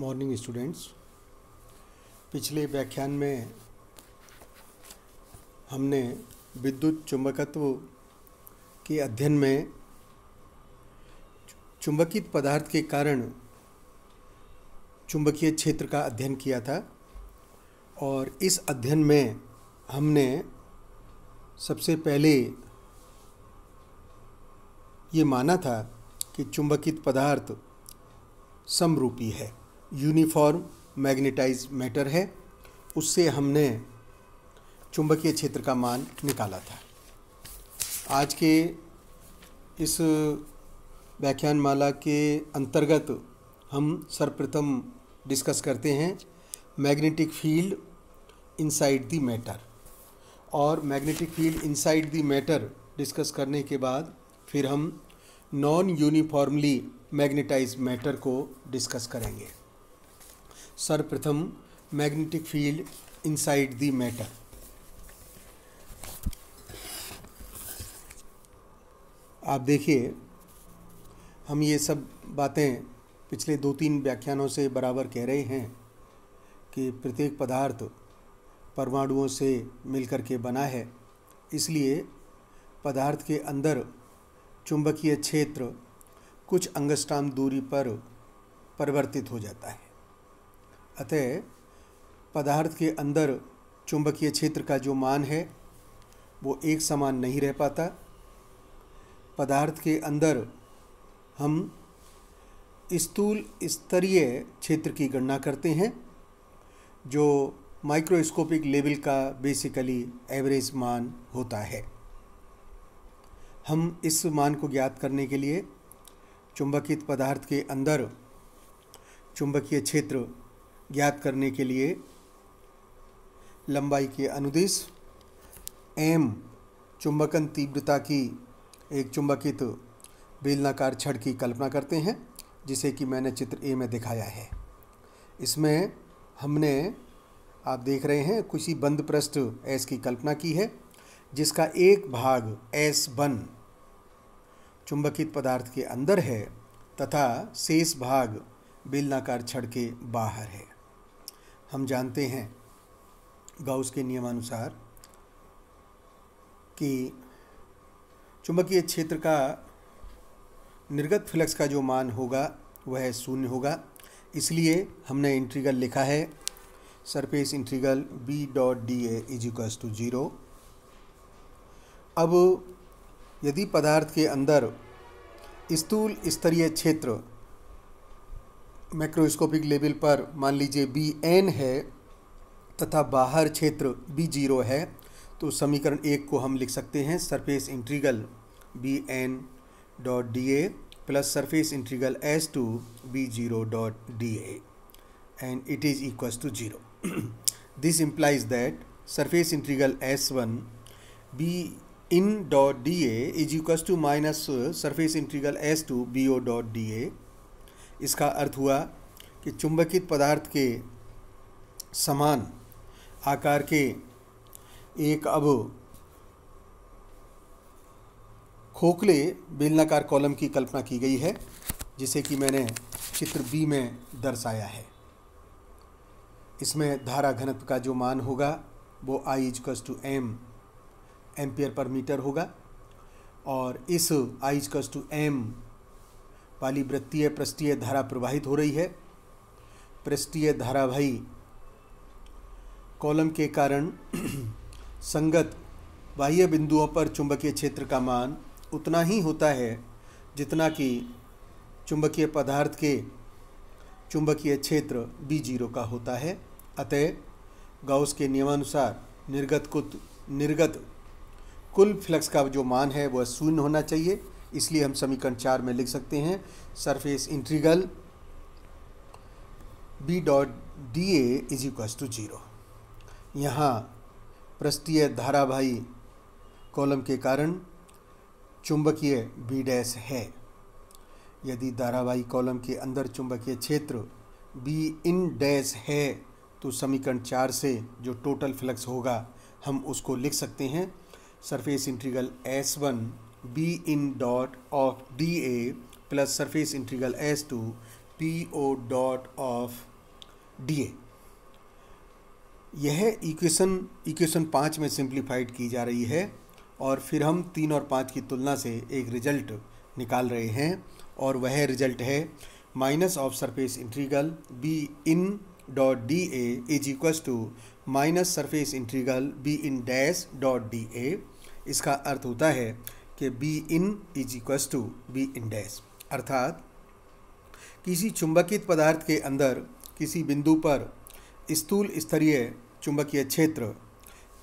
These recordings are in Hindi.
Morning students. पिछले व्याख्यान में हमने विद्युत चुंबकत्व के अध्ययन में चुंबकित पदार्थ के कारण चुंबकीय क्षेत्र का अध्ययन किया था और इस अध्ययन में हमने सबसे पहले ये माना था कि चुंबकित पदार्थ समरूपी है, यूनिफॉर्म मैग्नेटाइज मैटर है। उससे हमने चुंबकीय क्षेत्र का मान निकाला था। आज के इस व्याख्यानमाला के अंतर्गत हम सर्वप्रथम डिस्कस करते हैं magnetic field inside the matter, और magnetic field inside the matter discuss करने के बाद फिर हम नॉन यूनिफॉर्मली मैग्नेटाइज मैटर को डिस्कस करेंगे। सर्वप्रथम magnetic field inside the matter. आप देखिए, हम ये सब बातें पिछले 2-3 व्याख्यानों से बराबर कह रहे हैं कि प्रत्येक पदार्थ परमाणुओं से मिलकर के बना है, इसलिए पदार्थ के अंदर चुंबकीय क्षेत्र कुछ अंगस्ट्राम दूरी पर परिवर्तित हो जाता है। अतः पदार्थ के अंदर चुंबकीय क्षेत्र का जो मान है वो एक समान नहीं रह पाता। पदार्थ के अंदर हम स्थूल स्तरीय क्षेत्र की गणना करते हैं, जो माइक्रोस्कोपिक लेवल का बेसिकली एवरेज मान होता है। हम इस मान को ज्ञात करने के लिए चुंबकित पदार्थ के अंदर चुंबकीय क्षेत्र ज्ञात करने के लिए लंबाई के अनुदिश m चुंबकन तीव्रता की एक चुंबकित बेलनाकार छड़ की कल्पना करते हैं, जिसे कि मैंने चित्र ए में दिखाया है। इसमें हमने, आप देख रहे हैं, किसी बंद पृष्ठ S की कल्पना की है, जिसका एक भाग S1 चुंबकित पदार्थ के अंदर है तथा शेष भाग बेलनाकार छड़ के बाहर है। हम जानते हैं गाउस के नियमानुसार कि चुंबकीय क्षेत्र का निर्गत फ्लक्स का जो मान होगा वह 0 होगा। इसलिए हमने इंटीग्रल लिखा है सरफेस इंटीग्रल B.dA = 0। अब यदि पदार्थ के अंदर स्थूल स्तरीय क्षेत्र मैक्रोस्कोपिक लेवल पर मान लीजिए Bn है तथा बाहर क्षेत्र B0 है, तो समीकरण 1 को हम लिख सकते हैं surface integral Bn.dA plus surface integral S2 B0.dA and it is equals to 0. This implies that surface integral S1 Bin.dA is equals to minus surface integral S2 Bo.dA। इसका अर्थ हुआ कि चुंबकित पदार्थ के समान आकार के एक अब खोखले बेलनाकार कॉलम की कल्पना की गई है, जिसे कि मैंने चित्र बी में दर्शाया है। इसमें धारा घनत्व का जो मान होगा वो I = m ampere per metre होगा, और इस I = m वाली वृत्तीय पृष्ठीय धारा प्रवाहित हो रही है। पृष्ठीय धारावाही कॉलम के कारण संगत बाह्य बिंदुओं पर चुंबकीय क्षेत्र का मान उतना ही होता है जितना कि चुंबकीय पदार्थ के चुंबकीय क्षेत्र B0 का होता है। अतः गाउस के नियमानुसार निर्गत कुल फ्लक्स का जो मान है वह 0 होना चाहिए। इसलिए हम समीकरण 4 में लिख सकते हैं सरफेस इंटीग्रल B.dA = 0। यहाँ पृष्ठीय धारावाही कॉलम के कारण चुंबकीय B' है। यदि धारावाही कॉलम के अंदर चुंबकीय क्षेत्र Bin' है, तो समीकरण 4 से जो टोटल फ्लक्स होगा हम उसको लिख सकते हैं surface integral S1 Bin.dA plus surface integral S2 PO dot of DA. यह इक्वेशन 5 में सिंप्लीफाइड की जा रही है और फिर हम 3 और 5 की तुलना से एक रिजल्ट निकाल रहे हैं और वह रिजल्ट है minus of surface integral B in dot D A is equals to minus surface integral B in dash dot D A. इसका अर्थ होता है कि B in is equals to B in dash, अर्थात किसी चुंबकित पदार्थ के अंदर किसी बिंदु पर स्थूल स्तरीय चुंबकीय क्षेत्र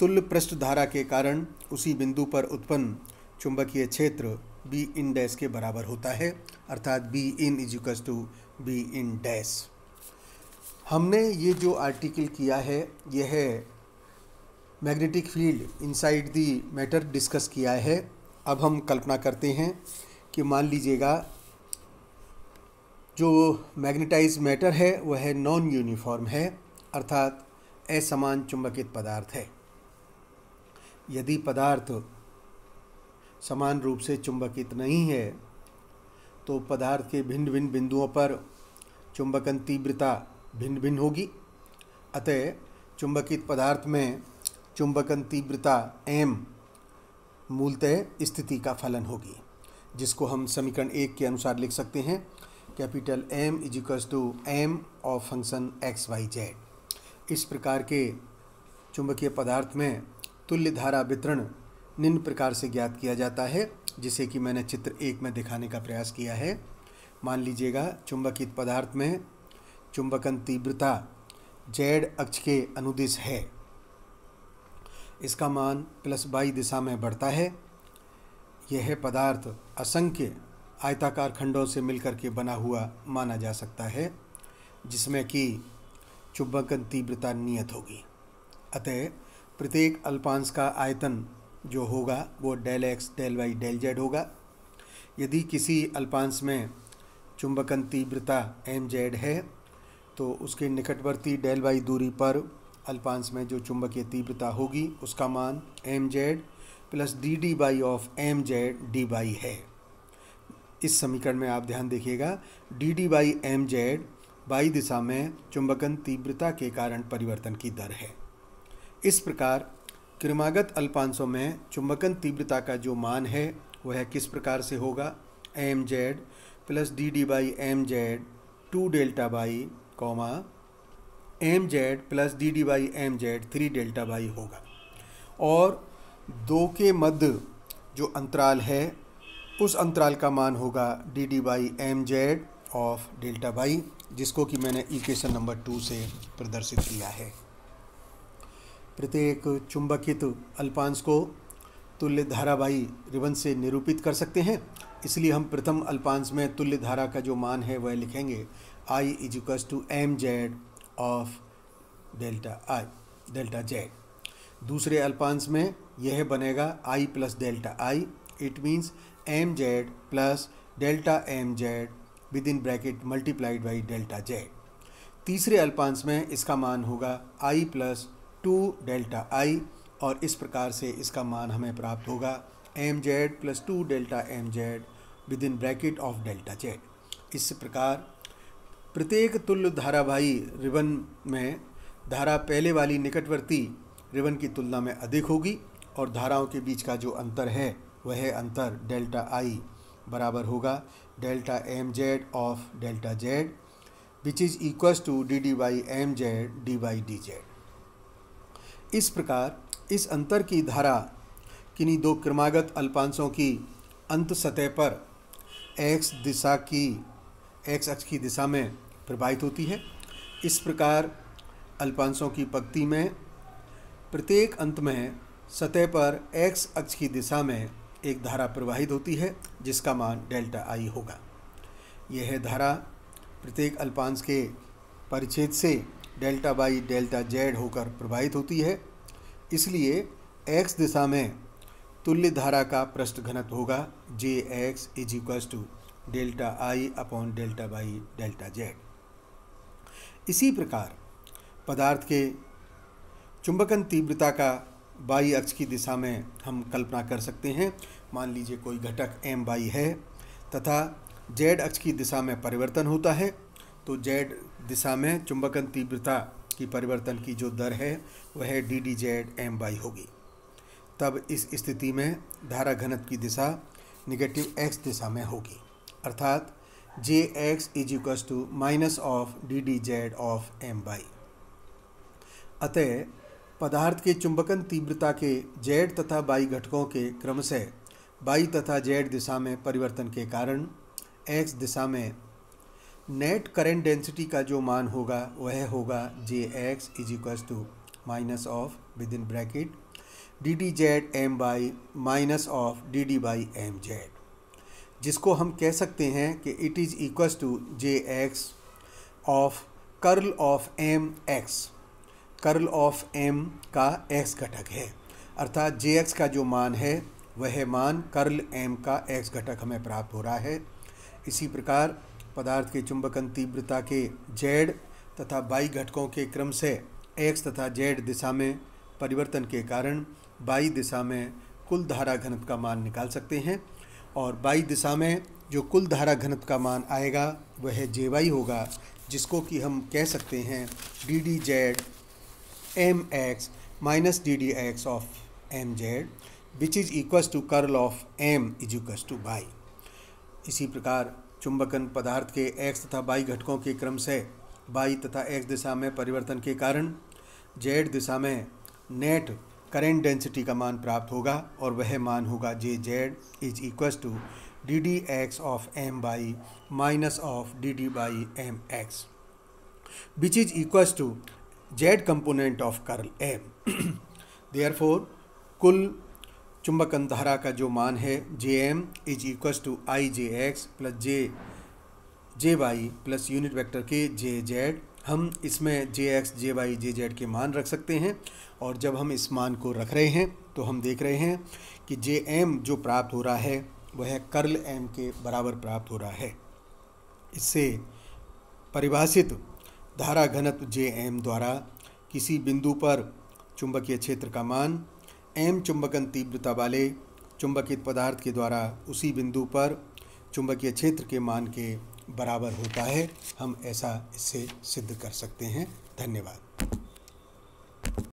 तुल्य पृष्ठ धारा के कारण उसी बिंदु पर उत्पन्न चुंबकीय क्षेत्र बी इन डैश के बराबर होता है, अर्थात B in is equals to B in dash. हमने ये जो आर्टिकल किया है यह magnetic field inside the matter discuss किया है। अब हम कल्पना करते हैं कि मान लीजिएगा जो मैग्नेटाइज मैटर है वह नॉन यूनिफॉर्म है, अर्थात असमान चुंबकित पदार्थ है। यदि पदार्थ समान रूप से चुंबकित नहीं है तो पदार्थ के भिन्न भिन्न बिंदुओं पर चुंबकन तीव्रता भिन्न भिन्न होगी। अतः चुंबकित पदार्थ में चुंबकन तीव्रता m मूलतः स्थिति का फलन होगी, जिसको हम समीकरण 1 के अनुसार लिख सकते हैं capital M is equals to M of function X Y Z. इस प्रकार के चुंबकीय पदार्थ में तुल्य धारा वितरण निम्न प्रकार से ज्ञात किया जाता है, जिसे कि मैंने चित्र 1 में दिखाने का प्रयास किया है। मान लीजिएगा चुंबकित पदार्थ में चुंबकन तीव्रता z अक्ष के अनुदिश है। इसका मान प्लस y दिशा में बढ़ता है। यह पदार्थ असंख्य आयताकार खंडों से मिलकर के बना हुआ माना जा सकता है, जिसमें कि चुंबकन तीव्रता नियत होगी। अतः प्रत्येक अल्पांश का आयतन जो होगा वो del X del Y del Z होगा। यदि किसी अल्पांश में चुंबकन तीव्रता एम जेड है तो उसके निकटवर्ती डेल वाई दूरी पर अल्पांश में जो चुंबकीय तीव्रता होगी उसका मान M Z plus D D by of M Z D by है। इस समीकरण में आप ध्यान देखिएगा, D D by M Z Y दिशा में चुंबकन तीव्रता के कारण परिवर्तन की दर है। इस प्रकार क्रमागत अल्पांशों में चुंबकन तीव्रता का जो मान है वह किस प्रकार से होगा, M Z plus D D by M Z 2 delta by comma M Z plus D D by M Z 3 delta by होगा। और दो के मध्य जो अंतराल है उस अंतराल का मान होगा D D by M Z of delta by, जिसको कि मैंने इक्वेशन नंबर 2 से प्रदर्शित किया है। प्रत्येक चुंबकित अल्पांश को तुल्य धारावाही रिबन से निरूपित कर सकते हैं। इसलिए हम प्रथम अल्पांश में तुल्य धारा का जो मान है वह लिखेंगे I is equals to M Z of delta Z. दूसरे अल्पांश में यह बनेगा I plus delta I, it means M Z plus delta M Z with in bracket multiplied by delta Z. तीसरे अल्पांश में इसका मान होगा I प्लस 2 डेल्टा I और इस प्रकार से इसका मान हमें प्राप्त होगा M Z plus 2 delta M Z with in bracket of delta Z. इस प्रकार प्रत्येक तुल्य धारावाही रिबन में धारा पहले वाली निकटवर्ती रिबन की तुलना में अधिक होगी और धाराओं के बीच का जो अंतर है वह अंतर डेल्टा I बराबर होगा delta M Z of delta Z which is equals to D D by M Z D by D Z. इस प्रकार इस अंतर की धारा किन्हीं दो क्रमागत अल्पांशों की अंत सतह पर एक्स अक्ष की दिशा में प्रवाहित होती है। इस प्रकार अल्पांशों की पंक्ति में प्रत्येक अंत में सतह पर एक्स अक्ष की दिशा में एक धारा प्रवाहित होती है जिसका मान डेल्टा I होगा। यह धारा प्रत्येक अल्पांश के परिच्छेद से डेल्टा बाई डेल्टा जेड होकर प्रवाहित होती है। इसलिए एक्स दिशा में तुल्य धारा का पृष्ठ घनत्व होगा J X is equals to delta I upon delta by delta Z. इसी प्रकार पदार्थ के चुंबकन तीव्रता का बाई अक्ष की दिशा में हम कल्पना कर सकते हैं। मान लीजिए कोई घटक एम बाई है तथा जेड अक्ष की दिशा में परिवर्तन होता है तो जेड दिशा में चुंबकन तीव्रता की परिवर्तन की जो दर है वह D D Z M by होगी। तब इस स्थिति में धारा घनत्व की दिशा निगेटिव एक्स दिशा में होगी, अर्थात J X is equals to minus of D D Z of M by. अतः पदार्थ के चुंबकन तीव्रता के जेड तथा बाई घटकों के क्रमशः बाई तथा जेड दिशा में परिवर्तन के कारण एक्स दिशा में नेट करंट डेंसिटी का जो मान होगा वह होगा J X is equals to minus of with in bracket D D Z M by minus of D D by M Z, जिसको हम कह सकते हैं कि it is equals to J X of curl of M X. Curl of M का एक्स घटक है, अर्थात जे एक्स का जो मान है वह मान कर्ल एम का एक्स घटक हमें प्राप्त हो रहा है। इसी प्रकार पदार्थ के चुंबकन तीव्रता के जेड तथा बाई घटकों के क्रम से एक्स तथा जेड दिशा में परिवर्तन के कारण बाई दिशा में कुल धारा घनत्व का मान निकाल सकते हैं, और बाई दिशा में जो कुल धारा घनत्व का मान आएगा वह जे वाई होगा, जिसको कि हम कह सकते हैं D D Z M X minus D D X of M Z which is equals to curl of M is equals to by. इसी प्रकार चुंबकन पदार्थ के एक्स तथा बाई घटकों के क्रम से बाई तथा एक्स दिशा में परिवर्तन के कारण जेड दिशा में नेट करंट डेंसिटी का मान प्राप्त होगा, और वह मान होगा J Z is equals to D D X of M by minus of D D by M X which is equals to Z component of curl M. Therefore कुल चुंबकन धारा का जो मान है J M is equals to I J X plus J Y plus unit vector K J Z. हम इसमें J X J Y J Z के मान रख सकते हैं, और जब हम इस मान को रख रहे हैं तो हम देख रहे हैं कि जे एम जो प्राप्त हो रहा है वह कर्ल एम के बराबर प्राप्त हो रहा है। इससे परिभाषित धारा घनत्व जे एम द्वारा किसी बिंदु पर चुंबकीय क्षेत्र का मान एम चुंबकन तीव्रता वाले चुंबकित पदार्थ के द्वारा उसी बिंदु पर चुंबकीय क्षेत्र के मान के बराबर होता है। हम ऐसा इससे सिद्ध कर सकते हैं। धन्यवाद।